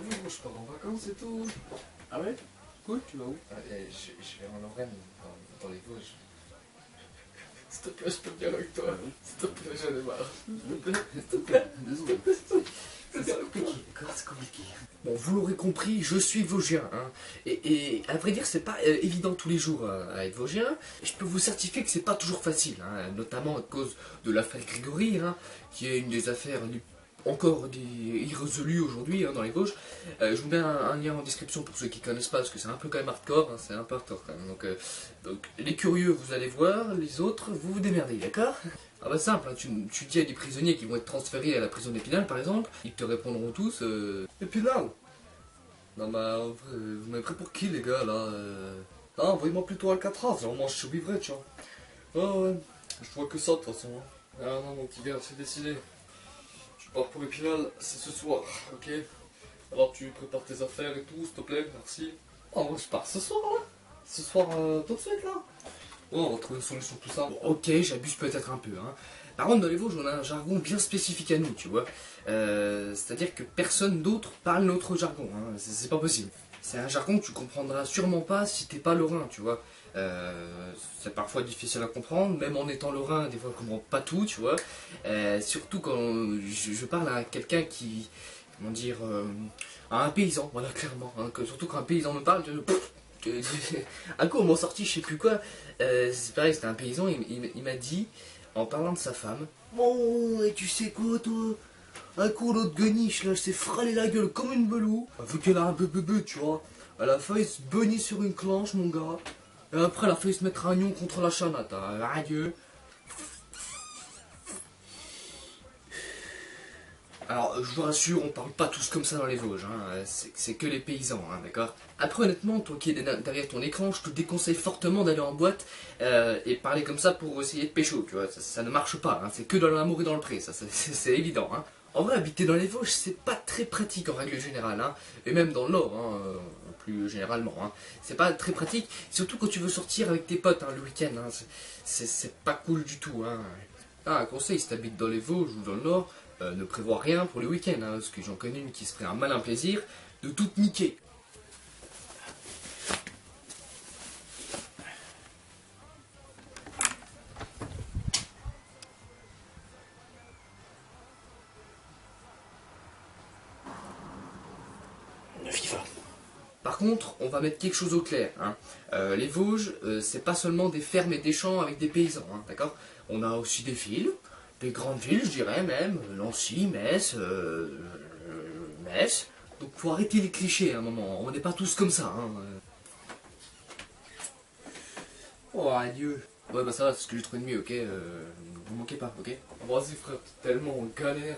j'avoue, je pars en vacances et tout. Ah ouais? Cool, tu vas où? Je vais en Lorraine, dans les Vosges. S'il te plaît, je peux venir avec toi. S'il te plaît, j'en ai marre. S'il te plaît, désolé. C'est compliqué, d'accord? C'est compliqué. Bon, vous l'aurez compris, je suis Vosgien. Hein. Et à vrai dire, c'est pas évident tous les jours à être Vosgien. Je peux vous certifier que c'est pas toujours facile, hein, notamment à cause de l'affaire Grégory, hein, qui est une des affaires encore irrésolues aujourd'hui dans les Vosges. Je vous mets un lien en description pour ceux qui connaissent pas, parce que c'est un peu quand même hardcore, hein, c'est un peu hardcore quand même. Donc les curieux, vous allez voir, les autres, vous vous démerdez, d'accord? Ah bah simple, hein, tu dis à des prisonniers qui vont être transférés à la prison d'Épinal par exemple, ils te répondront tous Épinal? Non bah vous m'avez pris pour qui les gars là Ah, envoyez-moi plutôt Alcatraz, genre moi je survivrai, tu vois. Ah ouais, je vois que ça de toute façon. Hein. Ah non mon petit gars, c'est décidé. Tu pars pour Épinal, c'est ce soir, ok? Alors tu prépares tes affaires et tout, s'il te plaît, merci. Oh moi je pars ce soir là? Ce soir tout de suite là? Oh, on va trouver une solution tout ça. Bon, ok, j'abuse peut-être un peu. Hein. Par contre, dans les Vosges, on a un jargon bien spécifique à nous, tu vois. C'est-à-dire que personne d'autre parle notre jargon. Hein. C'est pas possible. C'est un jargon que tu comprendras sûrement pas si t'es pas lorrain, tu vois. C'est parfois difficile à comprendre, même en étant lorrain, des fois on comprend pas tout, tu vois. Surtout quand je parle à quelqu'un qui, comment dire, à un paysan, voilà, clairement. Hein, surtout quand un paysan me parle, un coup on m'a sorti je sais plus quoi, c'est pareil, c'était un paysan, il m'a dit, en parlant de sa femme, bon, et tu sais quoi toi, un coup l'autre gueniche là, je s'est frôlé la gueule comme une belou, vu qu'elle a un bebe, tu vois, elle a failli se beugner sur une clenche mon gars, et après elle a failli se mettre un nion contre la chanate, hein. Adieu. Alors, je vous rassure, on parle pas tous comme ça dans les Vosges, hein. C'est que les paysans, hein, d'accord? Après, honnêtement, toi qui es derrière ton écran, je te déconseille fortement d'aller en boîte et parler comme ça pour essayer de pécho, tu vois, ça ne marche pas, hein. C'est que dans l'amour et dans le pré, ça, c'est évident, hein. En vrai, habiter dans les Vosges, c'est pas très pratique en règle générale, hein. Et même dans le Nord, hein, plus généralement, hein. C'est pas très pratique, surtout quand tu veux sortir avec tes potes, hein, le week-end, hein. C'est pas cool du tout, hein. Ah, un conseil, si t'habites dans les Vosges ou dans le Nord, ne prévois rien pour le week-end, hein, parce que j'en connais une qui se ferait un malin plaisir de tout niquer. FIFA. Par contre, on va mettre quelque chose au clair. Hein. Les Vosges, c'est pas seulement des fermes et des champs avec des paysans, hein, d'accord? On a aussi des villes, des grandes villes, je dirais même, Nancy, Metz, Metz. Donc faut arrêter les clichés à un moment, on n'est pas tous comme ça. Hein. Oh, adieu. Ouais, bah ça va, c'est ce que j'ai trouvé de mieux, ok? Vous manquez pas, ok? Vas-y frère, t'es tellement en galère.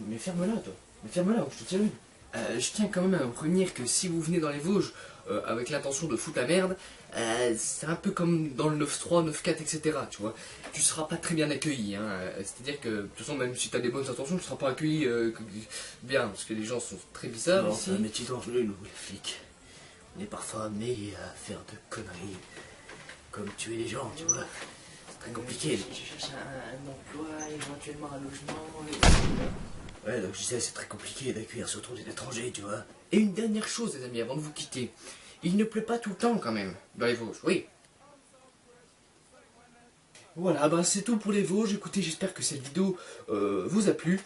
Mais ferme-la, toi. Mais ferme-la, je te tire une. Je tiens quand même à vous prévenir que si vous venez dans les Vosges avec l'intention de foutre la merde, c'est un peu comme dans le 9-3, 9-4, etc. Tu vois, tu seras pas très bien accueilli. Hein. C'est-à-dire que, de toute façon, même si tu as des bonnes intentions, tu seras pas accueilli bien, parce que les gens sont très bizarres Non, ici. c'est un métier dangereux, nous, les flics. On est parfois amenés à faire de conneries, comme tuer les gens, tu vois. C'est très compliqué. Je cherche un emploi, éventuellement un logement. Ouais, donc je sais, c'est très compliqué d'accueillir surtout des étrangers, tu vois. Et une dernière chose, les amis, avant de vous quitter. Il ne pleut pas tout le temps, quand même, dans les Vosges, oui. Voilà, bah c'est tout pour les Vosges. Écoutez, j'espère que cette vidéo vous a plu.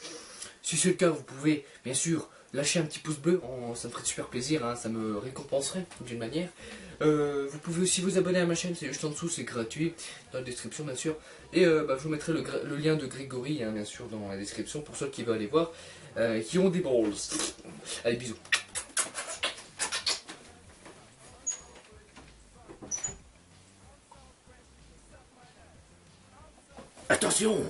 Si c'est le cas, vous pouvez, bien sûr, lâcher un petit pouce bleu. Ça me ferait super plaisir, hein, ça me récompenserait d'une manière. Vous pouvez aussi vous abonner à ma chaîne, c'est juste en dessous, c'est gratuit, dans la description bien sûr. Et bah, je vous mettrai le lien de Grégory, hein, bien sûr, dans la description, pour ceux qui veulent aller voir, qui ont des balls. Allez, bisous. Attention!